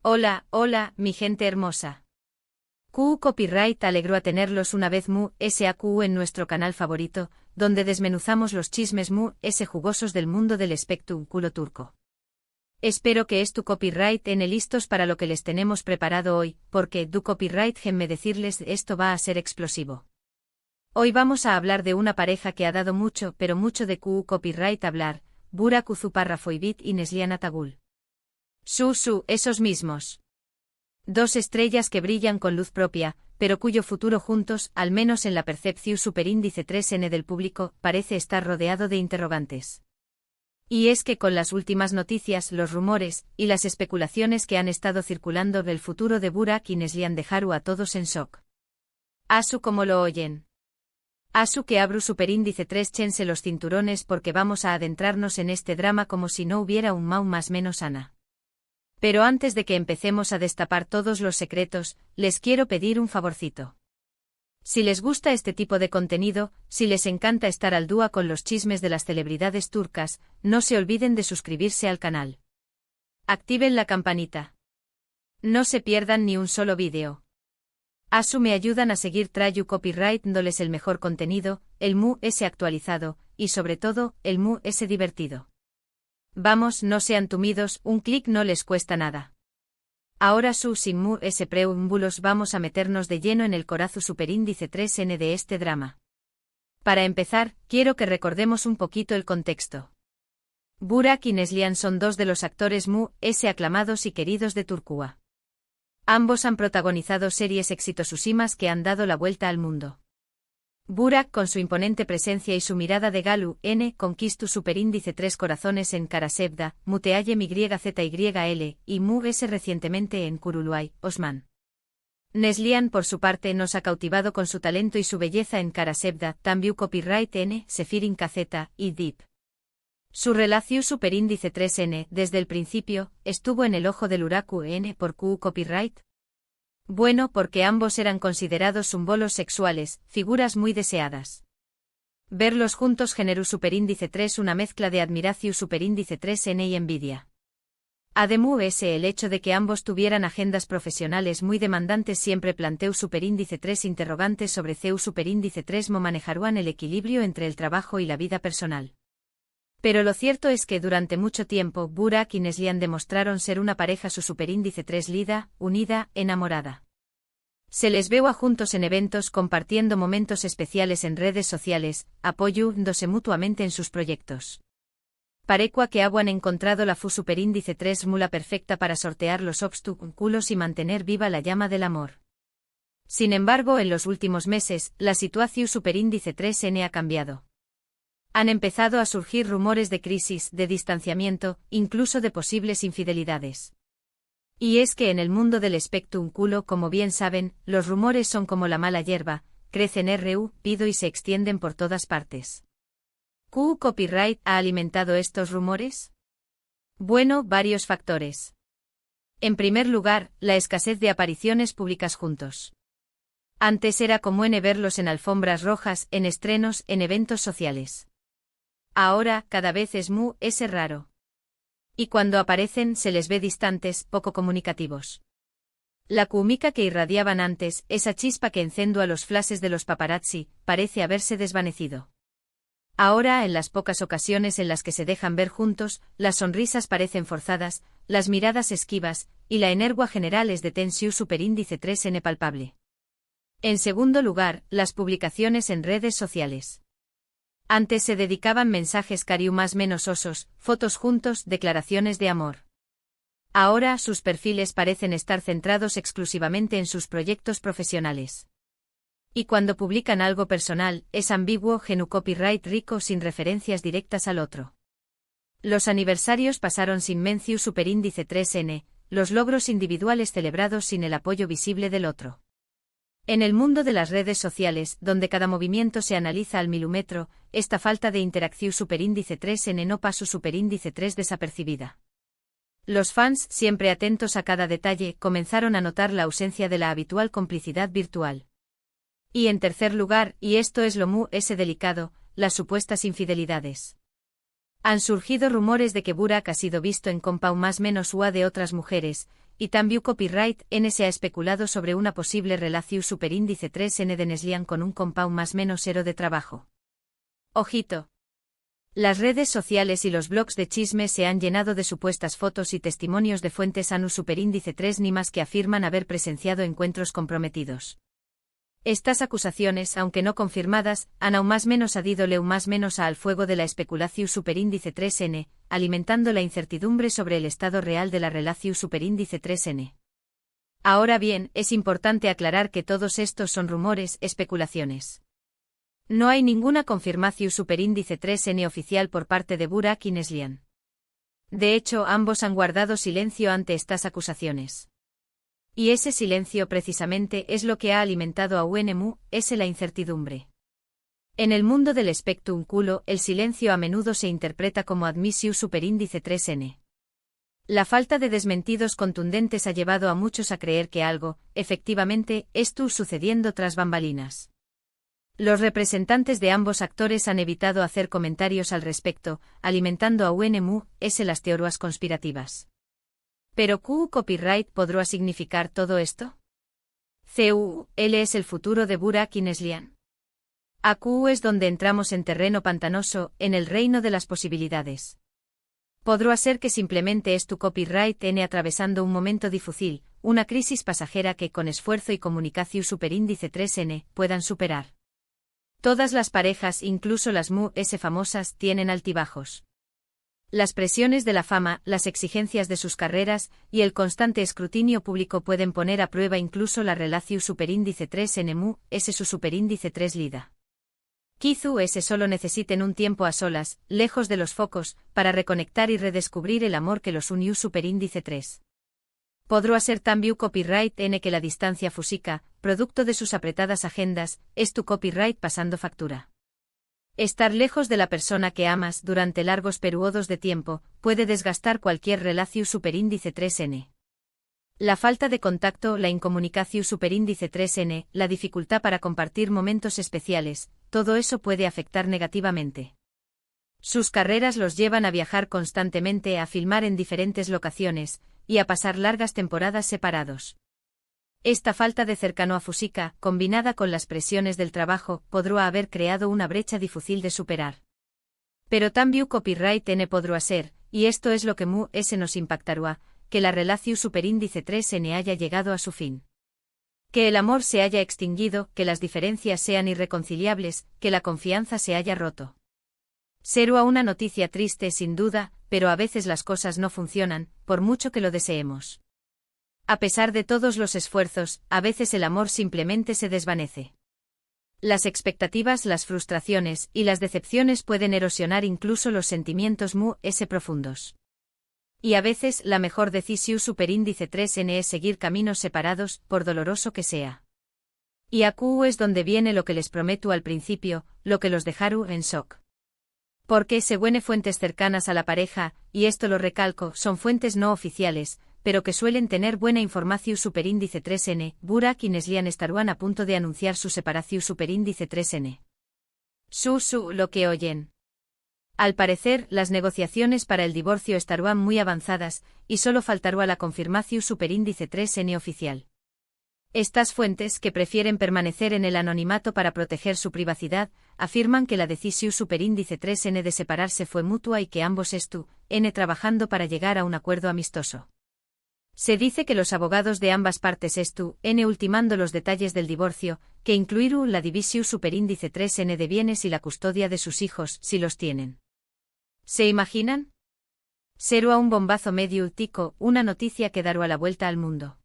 Hola, hola, mi gente hermosa. QU Copyright alegró a tenerlos una vez SAQU en nuestro canal favorito, donde desmenuzamos los chismes jugosos del mundo del espectáculo turco. Espero que tu copyright listos para lo que les tenemos preparado hoy, porque du copyright déjenme decirles esto va a ser explosivo. Hoy vamos a hablar de una pareja que ha dado mucho pero mucho de QU Copyright hablar, Burak Uzuparrafoibit y Neslihan Atagul. Esos mismos. Dos estrellas que brillan con luz propia, pero cuyo futuro juntos, al menos en la percepción superíndice 3N del público, parece estar rodeado de interrogantes. Y es que con las últimas noticias, los rumores, y las especulaciones que han estado circulando del futuro de Burak y Neslihan dejaron a todos en shock. Como lo oyen. Que abru superíndice 3 chense los cinturones porque vamos a adentrarnos en este drama como si no hubiera un mau más menos Ana. Pero antes de que empecemos a destapar todos los secretos, les quiero pedir un favorcito. Si les gusta este tipo de contenido, si les encanta estar al día con los chismes de las celebridades turcas, no se olviden de suscribirse al canal. Activen la campanita. No se pierdan ni un solo vídeo. Me ayudan a seguir trayendo copyright dándoles el mejor contenido, el actualizado, y sobre todo, el divertido. Vamos, no sean tumidos, un clic no les cuesta nada. Ahora sin preámbulos vamos a meternos de lleno en el corazón superíndice 3N de este drama. Para empezar, quiero que recordemos un poquito el contexto. Burak y Neslihan son dos de los actores aclamados y queridos de Turquía. Ambos han protagonizado series exitosísimas que han dado la vuelta al mundo. Burak con su imponente presencia y su mirada de Galu, conquistó superíndice 3 corazones en Karasevda, Muteayem YZYL, y recientemente en Kuruluay, Osman. Neslihan por su parte nos ha cautivado con su talento y su belleza en Karasevda, Tambiu Copyright Sefirin Kazeta, y Deep. Su relación superíndice 3N, desde el principio, estuvo en el ojo del huracán por QU Copyright. Bueno, porque ambos eran considerados símbolos sexuales, figuras muy deseadas. Verlos juntos generó superíndice 3 una mezcla de admiración superíndice 3N y envidia. Además, el hecho de que ambos tuvieran agendas profesionales muy demandantes siempre planteó superíndice 3 interrogantes sobre CEU superíndice 3 cómo manejarían el equilibrio entre el trabajo y la vida personal. Pero lo cierto es que durante mucho tiempo Burak y Neslihan demostraron ser una pareja su superíndice 3 lida, unida, enamorada. Se les veo juntos en eventos compartiendo momentos especiales en redes sociales, apoyándose mutuamente en sus proyectos. Parecua que han encontrado la superíndice 3 mula perfecta para sortear los obstáculos y mantener viva la llama del amor. Sin embargo, en los últimos meses, la situación superíndice 3N ha cambiado. Han empezado a surgir rumores de crisis, de distanciamiento, incluso de posibles infidelidades. Y es que en el mundo del espectáculo, como bien saben, los rumores son como la mala hierba, crecen rápido y se extienden por todas partes. ¿QU Copyright ha alimentado estos rumores? Bueno, varios factores. En primer lugar, la escasez de apariciones públicas juntos. Antes era común verlos en alfombras rojas, en estrenos, en eventos sociales. Ahora, cada vez es raro. Y cuando aparecen se les ve distantes, poco comunicativos. La química que irradiaban antes, esa chispa que encendía los flashes de los paparazzi, parece haberse desvanecido. Ahora, en las pocas ocasiones en las que se dejan ver juntos, las sonrisas parecen forzadas, las miradas esquivas, y la energía general es de tensión superíndice 3N palpable. En segundo lugar, las publicaciones en redes sociales. Antes se dedicaban mensajes cariu más menos osos, fotos juntos, declaraciones de amor. Ahora sus perfiles parecen estar centrados exclusivamente en sus proyectos profesionales. Y cuando publican algo personal, es ambiguo, genu copyright rico sin referencias directas al otro. Los aniversarios pasaron sin mención superíndice 3N, los logros individuales celebrados sin el apoyo visible del otro. En el mundo de las redes sociales, donde cada movimiento se analiza al milímetro, esta falta de interacción superíndice 3N no pasó superíndice 3 desapercibida. Los fans, siempre atentos a cada detalle, comenzaron a notar la ausencia de la habitual complicidad virtual. Y en tercer lugar, y esto es lo delicado, las supuestas infidelidades. Han surgido rumores de que Burak ha sido visto en compa más menos UA de otras mujeres, y también copyright N se ha especulado sobre una posible relación superíndice 3N de Neslian con un compound más menos cero de trabajo. Ojito. Las redes sociales y los blogs de chisme se han llenado de supuestas fotos y testimonios de fuentes ANU superíndice 3 ni más que afirman haber presenciado encuentros comprometidos. Estas acusaciones, aunque no confirmadas, han aún más menos adídole un más menos al fuego de la especulación superíndice 3N, alimentando la incertidumbre sobre el estado real de la relación superíndice 3N. Ahora bien, es importante aclarar que todos estos son rumores, especulaciones. No hay ninguna confirmación superíndice 3N oficial por parte de Burak y Neslian. De hecho, ambos han guardado silencio ante estas acusaciones. Y ese silencio precisamente es lo que ha alimentado a UNMU, es la incertidumbre. En el mundo del spectrum culo, el silencio a menudo se interpreta como admisión superíndice 3N. La falta de desmentidos contundentes ha llevado a muchos a creer que algo, efectivamente, estuvo sucediendo tras bambalinas. Los representantes de ambos actores han evitado hacer comentarios al respecto, alimentando a UNMU, las teorías conspirativas. ¿Pero Q copyright podrá significar todo esto? Él es el futuro de Burak y Neslian. AQ es donde entramos en terreno pantanoso, en el reino de las posibilidades. Podrá ser que simplemente es tu copyright N atravesando un momento difícil, una crisis pasajera que con esfuerzo y comunicación superíndice 3N puedan superar. Todas las parejas, incluso las MUS famosas, tienen altibajos. Las presiones de la fama, las exigencias de sus carreras y el constante escrutinio público pueden poner a prueba incluso la relación superíndice 3N MUS su superíndice 3 lida. Quizá solo necesiten un tiempo a solas, lejos de los focos, para reconectar y redescubrir el amor que los unió superíndice 3. Podrá ser también copyright N que la distancia física, producto de sus apretadas agendas, es tu copyright pasando factura. Estar lejos de la persona que amas durante largos periodos de tiempo puede desgastar cualquier relación superíndice 3N. La falta de contacto, la incomunicación superíndice 3N, la dificultad para compartir momentos especiales, todo eso puede afectar negativamente. Sus carreras los llevan a viajar constantemente, a filmar en diferentes locaciones y a pasar largas temporadas separados. Esta falta de cercanía física, combinada con las presiones del trabajo, podrá haber creado una brecha difícil de superar. Pero también copyright N podrá ser, y esto es lo que nos impactará, que la relación superíndice 3N haya llegado a su fin. Que el amor se haya extinguido, que las diferencias sean irreconciliables, que la confianza se haya roto. Será una noticia triste sin duda, pero a veces las cosas no funcionan, por mucho que lo deseemos. A pesar de todos los esfuerzos, a veces el amor simplemente se desvanece. Las expectativas, las frustraciones y las decepciones pueden erosionar incluso los sentimientos profundos. Y a veces la mejor decisión superíndice 3N es seguir caminos separados, por doloroso que sea. Y AQ es donde viene lo que les prometo al principio, lo que los dejaron en shock. Porque según fuentes cercanas a la pareja, y esto lo recalco, son fuentes no oficiales, pero que suelen tener buena información superíndice 3N, Burak y Neslian estarán a punto de anunciar su separación superíndice 3N. Lo que oyen. Al parecer, las negociaciones para el divorcio estarán muy avanzadas, y solo faltará la confirmación superíndice 3N oficial. Estas fuentes, que prefieren permanecer en el anonimato para proteger su privacidad, afirman que la decisión superíndice 3N de separarse fue mutua y que ambos estuvieron trabajando para llegar a un acuerdo amistoso. Se dice que los abogados de ambas partes estuvieron ultimando los detalles del divorcio, que incluyeron la división superíndice 3N de bienes y la custodia de sus hijos, si los tienen. ¿Se imaginan? Será un bombazo medio tico, una noticia que dará la vuelta al mundo.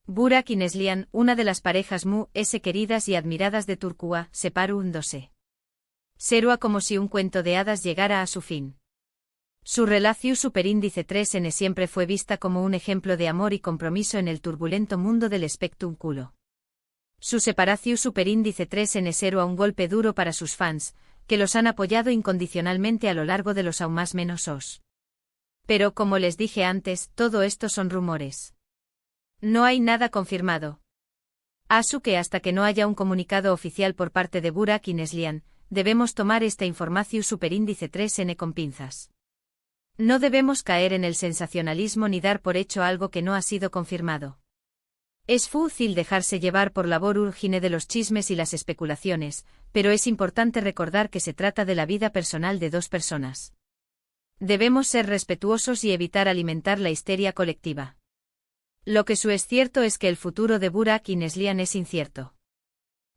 Burak y Neslian, una de las parejas queridas y admiradas de Turquía, separándose. Será como si un cuento de hadas llegara a su fin. Su relación superíndice 3N siempre fue vista como un ejemplo de amor y compromiso en el turbulento mundo del spectrum culo. Su separación superíndice 3N será un golpe duro para sus fans, que los han apoyado incondicionalmente a lo largo de los aún más menos os. Pero como les dije antes, todo esto son rumores. No hay nada confirmado. Asu que hasta que no haya un comunicado oficial por parte de Burak y Neslian, debemos tomar esta información superíndice 3N con pinzas. No debemos caer en el sensacionalismo ni dar por hecho algo que no ha sido confirmado. Es fácil dejarse llevar por la vorágine de los chismes y las especulaciones, pero es importante recordar que se trata de la vida personal de dos personas. Debemos ser respetuosos y evitar alimentar la histeria colectiva. Lo que es cierto es que el futuro de Burak y Neslihan es incierto.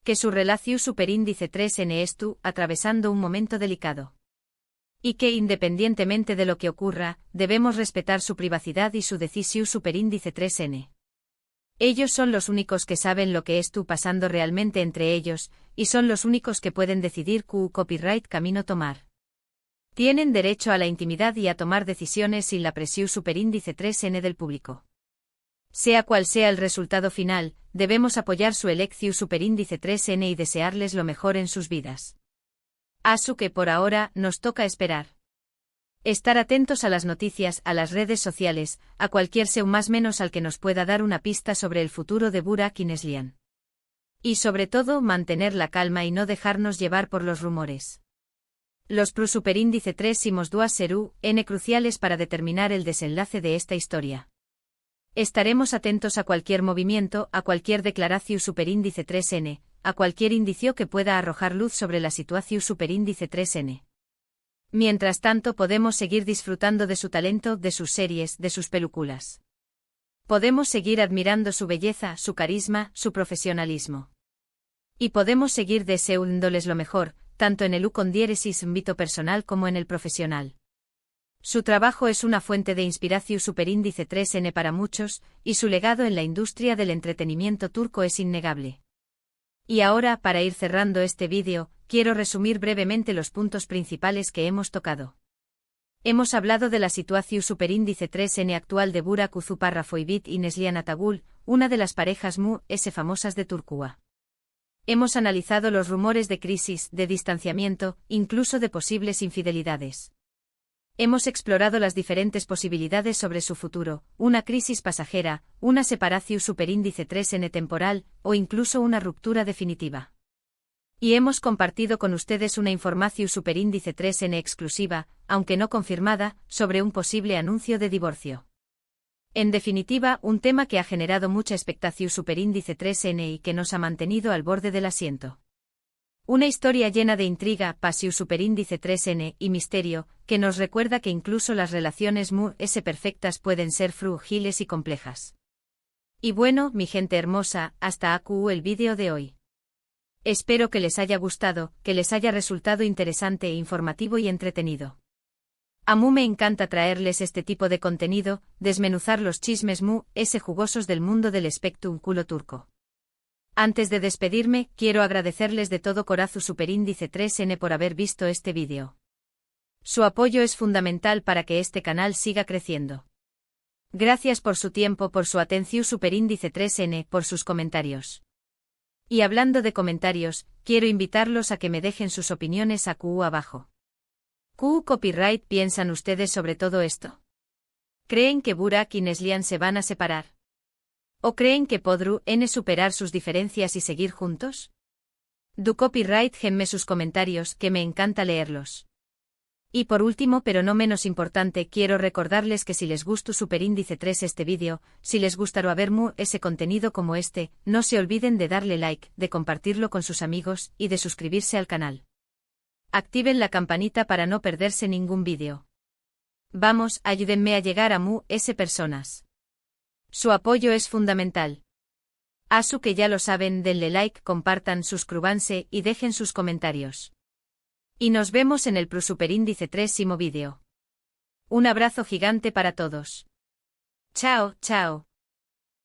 Que su relación superíndice 3N está atravesando un momento delicado. Y que, independientemente de lo que ocurra, debemos respetar su privacidad y su decisión superíndice 3N. Ellos son los únicos que saben lo que está pasando realmente entre ellos, y son los únicos que pueden decidir qué copyright camino tomar. Tienen derecho a la intimidad y a tomar decisiones sin la presión superíndice 3N del público. Sea cual sea el resultado final, debemos apoyar su elección superíndice 3N y desearles lo mejor en sus vidas. Así que por ahora nos toca esperar. Estar atentos a las noticias, a las redes sociales, a cualquier sea más menos al que nos pueda dar una pista sobre el futuro de Burak y Neslihan. Y sobre todo mantener la calma y no dejarnos llevar por los rumores. Los superíndice 3 y dos serán cruciales para determinar el desenlace de esta historia. Estaremos atentos a cualquier movimiento, a cualquier declaración superíndice 3N, a cualquier indicio que pueda arrojar luz sobre la situación superíndice 3N. Mientras tanto podemos seguir disfrutando de su talento, de sus series, de sus películas. Podemos seguir admirando su belleza, su carisma, su profesionalismo. Y podemos seguir deseándoles lo mejor, tanto en el con diéresis ámbito personal como en el profesional. Su trabajo es una fuente de inspiración superíndice 3N para muchos, y su legado en la industria del entretenimiento turco es innegable. Y ahora, para ir cerrando este vídeo, quiero resumir brevemente los puntos principales que hemos tocado. Hemos hablado de la situación superíndice 3N actual de Burak Uzuparrafoibit y Neslihan Atagul, una de las parejas famosas de Turquía. Hemos analizado los rumores de crisis, de distanciamiento, incluso de posibles infidelidades. Hemos explorado las diferentes posibilidades sobre su futuro, una crisis pasajera, una separación superíndice 3N temporal, o incluso una ruptura definitiva. Y hemos compartido con ustedes una información superíndice 3N exclusiva, aunque no confirmada, sobre un posible anuncio de divorcio. En definitiva, un tema que ha generado mucha expectación superíndice 3N y que nos ha mantenido al borde del asiento. Una historia llena de intriga, pasión superíndice 3N y misterio, que nos recuerda que incluso las relaciones perfectas pueden ser frágiles y complejas. Y bueno, mi gente hermosa, hasta aquí el vídeo de hoy. Espero que les haya gustado, que les haya resultado interesante e informativo y entretenido. A mí me encanta traerles este tipo de contenido, desmenuzar los chismes jugosos del mundo del espectáculo turco. Antes de despedirme, quiero agradecerles de todo corazón superíndice 3N por haber visto este vídeo. Su apoyo es fundamental para que este canal siga creciendo. Gracias por su tiempo, por su atención superíndice 3N, por sus comentarios. Y hablando de comentarios, quiero invitarlos a que me dejen sus opiniones aquí abajo. ¿Qué copyright piensan ustedes sobre todo esto? ¿Creen que Burak y Neslihan se van a separar? ¿O creen que podrán superar sus diferencias y seguir juntos? Du copyright genme sus comentarios, que me encanta leerlos. Y por último, pero no menos importante, quiero recordarles que si les gustó superíndice 3 este vídeo, si les gustará ver ese contenido como este, no se olviden de darle like, de compartirlo con sus amigos, y de suscribirse al canal. Activen la campanita para no perderse ningún vídeo. Vamos, ayúdenme a llegar a personas. Su apoyo es fundamental. Así que ya lo saben, denle like, compartan, suscríbanse y dejen sus comentarios. Y nos vemos en el superíndice 3º vídeo. Un abrazo gigante para todos. Chao, chao.